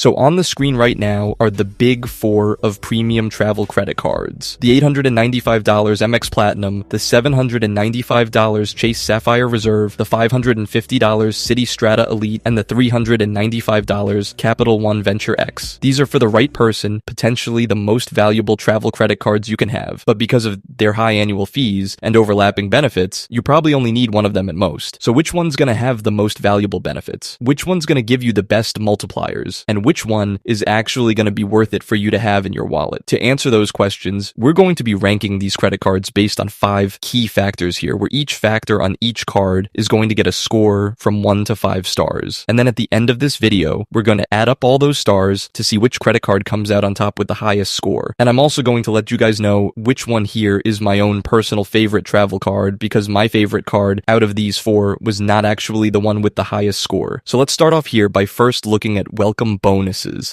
So on the screen right now are the big four of premium travel credit cards. The $895 Amex Platinum, the $795 Chase Sapphire Reserve, the $550 Citi Strata Elite, and the $395 Capital One Venture X. These are for the right person, potentially the most valuable travel credit cards you can have. But because of their high annual fees and overlapping benefits, you probably only need one of them at most. So which one's going to have the most valuable benefits? Which one's going to give you the best multipliers? And which one is actually going to be worth it for you to have in your wallet? To answer those questions, we're going to be ranking these credit cards based on 5 key factors here, where each factor on each card is going to get a score from 1 to 5 stars. And then at the end of this video, we're going to add up all those stars to see which credit card comes out on top with the highest score. And I'm also going to let you guys know which one here is my own personal favorite travel card, because my favorite card out of these 4 was not actually the one with the highest score. So let's start off here by first looking at welcome bonuses,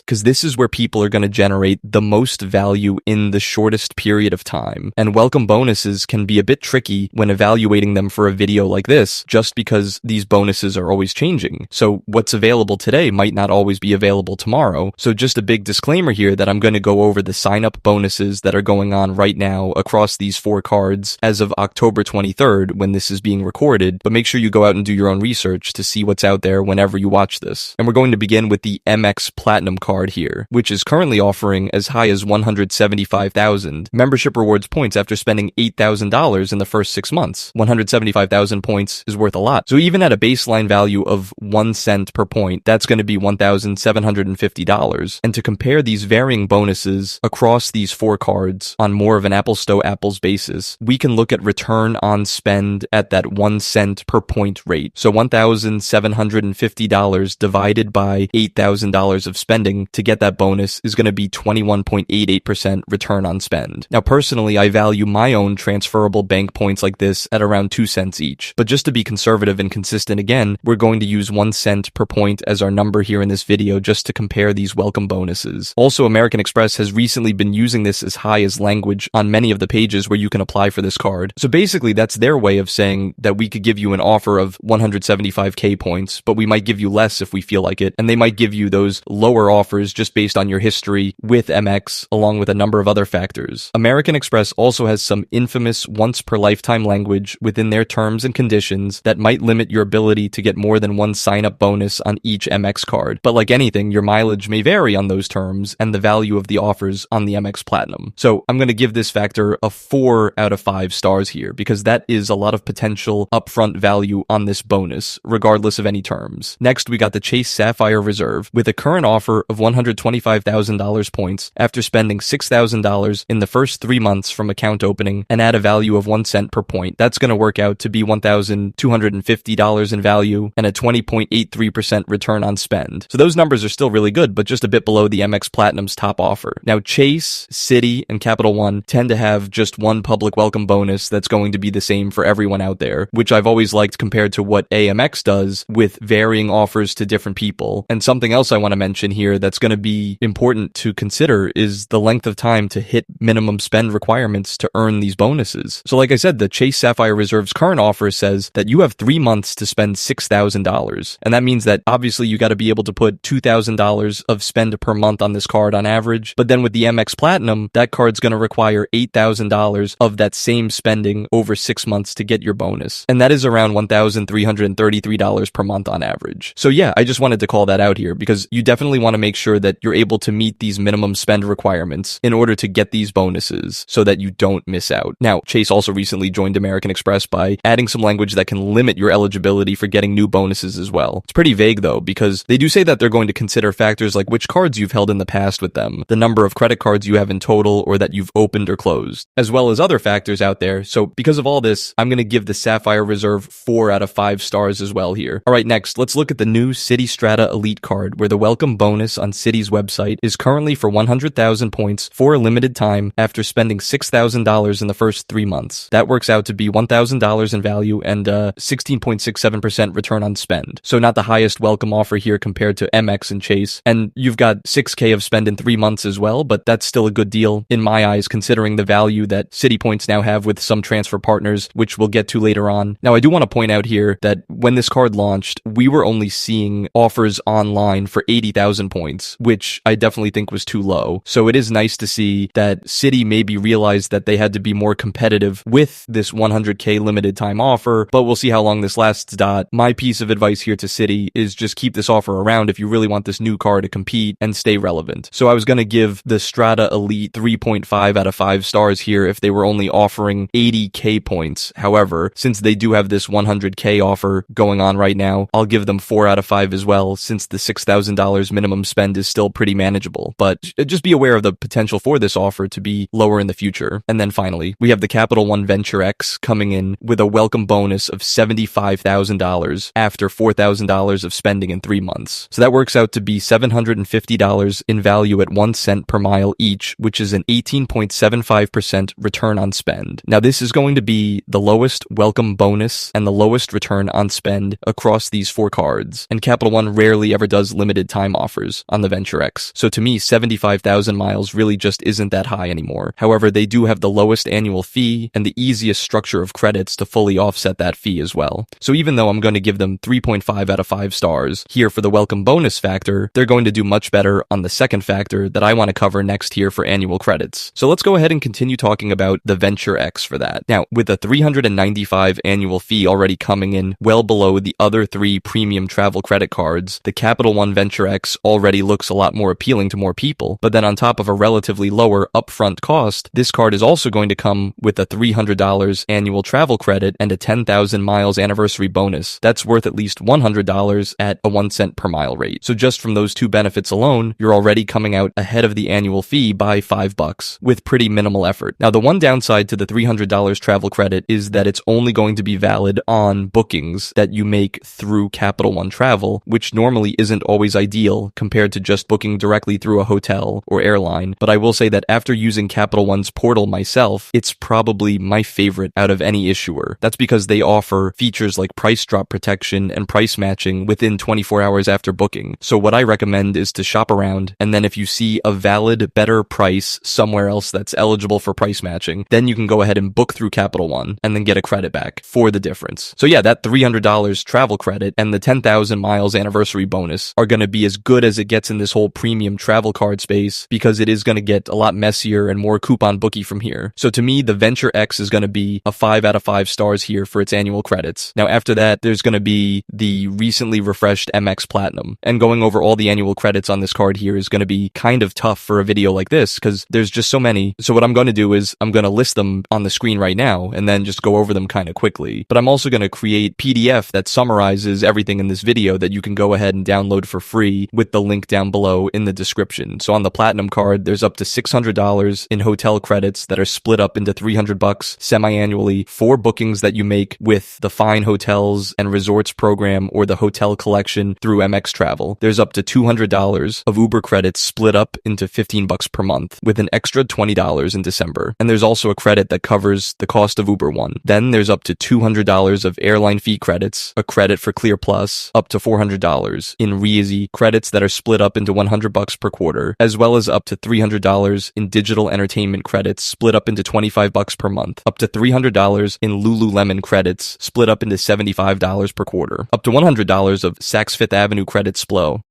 because this is where people are going to generate the most value in the shortest period of time. And welcome bonuses can be a bit tricky when evaluating them for a video like this, just because these bonuses are always changing. So what's available today might not always be available tomorrow. So just a big disclaimer here that I'm going to go over the sign-up bonuses that are going on right now across these 4 cards as of October 23rd when this is being recorded, but make sure you go out and do your own research to see what's out there whenever you watch this. And we're going to begin with the Amex Platinum card here, which is currently offering as high as $175,000 membership rewards points after spending $8,000 in the first 6 months. 175,000 points is worth a lot. So even at a baseline value of 1 cent per point, that's going to be $1,750. And to compare these varying bonuses across these 4 cards on more of an apples to apples basis, we can look at return on spend at that 1 cent per point rate. So $1,750 divided by $8,000 of spending to get that bonus is going to be 21.88% return on spend. Now, personally, I value my own transferable bank points like this at around 2 cents each. But just to be conservative and consistent again, we're going to use 1 cent per point as our number here in this video just to compare these welcome bonuses. Also, American Express has recently been using this as high as language on many of the pages where you can apply for this card. So basically, that's their way of saying that we could give you an offer of 175k points, but we might give you less if we feel like it, and they might give you those lower offers just based on your history with MX, along with a number of other factors. American Express also has some infamous once-per-lifetime language within their terms and conditions that might limit your ability to get more than 1 sign-up bonus on each MX card. But like anything, your mileage may vary on those terms and the value of the offers on the MX Platinum. So I'm going to give this factor a 4 out of 5 stars here, because that is a lot of potential upfront value on this bonus, regardless of any terms. Next, we got the Chase Sapphire Reserve with a current offer of $125,000 points after spending $6,000 in the first 3 months from account opening and at a value of 1 cent per point. That's going to work out to be $1,250 in value and a 20.83% return on spend. So those numbers are still really good, but just a bit below the Amex Platinum's top offer. Now, Chase, Citi, and Capital One tend to have just one public welcome bonus that's going to be the same for everyone out there, which I've always liked compared to what AMX does with varying offers to different people. And something else I want to mention here that's going to be important to consider is the length of time to hit minimum spend requirements to earn these bonuses. So like I said, the Chase Sapphire Reserve's current offer says that you have 3 months to spend $6,000. And that means that obviously you got to be able to put $2,000 of spend per month on this card on average. But then with the MX Platinum, that card's going to require $8,000 of that same spending over 6 months to get your bonus. And that is around $1,333 per month on average. So yeah, I just wanted to call that out here because you definitely want to make sure that you're able to meet these minimum spend requirements in order to get these bonuses so that you don't miss out. Now, Chase also recently joined American Express by adding some language that can limit your eligibility for getting new bonuses as well. It's pretty vague though, because they do say that they're going to consider factors like which cards you've held in the past with them, the number of credit cards you have in total or that you've opened or closed, as well as other factors out there. So because of all this, I'm going to give the Sapphire Reserve 4 out of 5 stars as well here. Alright, next, let's look at the new Citi Strata Elite card, where the welcome bonus on Citi's website is currently for 100,000 points for a limited time after spending $6,000 in the first 3 months. That works out to be $1,000 in value and 16.67% return on spend. So not the highest welcome offer here compared to MX and Chase. And you've got 6K of spend in 3 months as well, but that's still a good deal in my eyes, considering the value that Citi points now have with some transfer partners, which we'll get to later on. Now, I do want to point out here that when this card launched, we were only seeing offers online for $80,000 60,000 points, which I definitely think was too low. So it is nice to see that Citi maybe realized that they had to be more competitive with this 100K limited time offer, but we'll see how long this lasts. My piece of advice here to Citi is just keep this offer around if you really want this new car to compete and stay relevant. So I was going to give the Strata Elite 3.5 out of 5 stars here if they were only offering 80K points. However, since they do have this 100K offer going on right now, I'll give them 4 out of 5 as well, since the $6,000 minimum spend is still pretty manageable. But just be aware of the potential for this offer to be lower in the future. And then finally, we have the Capital One Venture X coming in with a welcome bonus of $75,000 after $4,000 of spending in 3 months. So that works out to be $750 in value at 1 cent per mile each, which is an 18.75% return on spend. Now, this is going to be the lowest welcome bonus and the lowest return on spend across these 4 cards. And Capital One rarely ever does limited time offers on the Venture X. So to me, 75,000 miles really just isn't that high anymore. However, they do have the lowest annual fee and the easiest structure of credits to fully offset that fee as well. So even though I'm going to give them 3.5 out of 5 stars here for the welcome bonus factor, they're going to do much better on the second factor that I want to cover next here for annual credits. So let's go ahead and continue talking about the Venture X for that. Now, with a $395 annual fee already coming in well below the other 3 premium travel credit cards, the Capital One Venture X already looks a lot more appealing to more people. But then on top of a relatively lower upfront cost, this card is also going to come with a $300 annual travel credit and a 10,000 miles anniversary bonus. That's worth at least $100 at a 1 cent per mile rate. So just from those 2 benefits alone, you're already coming out ahead of the annual fee by $5 with pretty minimal effort. Now, the one downside to the $300 travel credit is that it's only going to be valid on bookings that you make through Capital One Travel, which normally isn't always ideal compared to just booking directly through a hotel or airline. But I will say that after using Capital One's portal myself, it's probably my favorite out of any issuer. That's because they offer features like price drop protection and price matching within 24 hours after booking. So what I recommend is to shop around, and then if you see a valid, better price somewhere else that's eligible for price matching, then you can go ahead and book through Capital One and then get a credit back for the difference. So yeah, that $300 travel credit and the 10,000 miles anniversary bonus are going to be as good as it gets in this whole premium travel card space, because it is going to get a lot messier and more coupon booky from here. So to me, the Venture X is going to be a 5 out of 5 stars here for its annual credits. Now after that, there's going to be the recently refreshed Amex Platinum. And going over all the annual credits on this card here is going to be kind of tough for a video like this because there's just so many. So what I'm going to do is I'm going to list them on the screen right now and then just go over them kind of quickly. But I'm also going to create PDF that summarizes everything in this video that you can go ahead and download for free with the link down below in the description. So on the Platinum card, there's up to $600 in hotel credits that are split up into $300 semi-annually for bookings that you make with the Fine Hotels and Resorts program or the Hotel Collection through MX Travel. There's up to $200 of Uber credits split up into $15 per month with an extra $20 in December. And there's also a credit that covers the cost of Uber One. Then there's up to $200 of airline fee credits, a credit for Clear Plus, up to $400 in Reezy credits that are split up into $100 per quarter, as well as up to $300 in digital entertainment credits split up into $25 per month, up to $300 in Lululemon credits split up into $75 per quarter, up to $100 of Saks Fifth Avenue credits SPLO,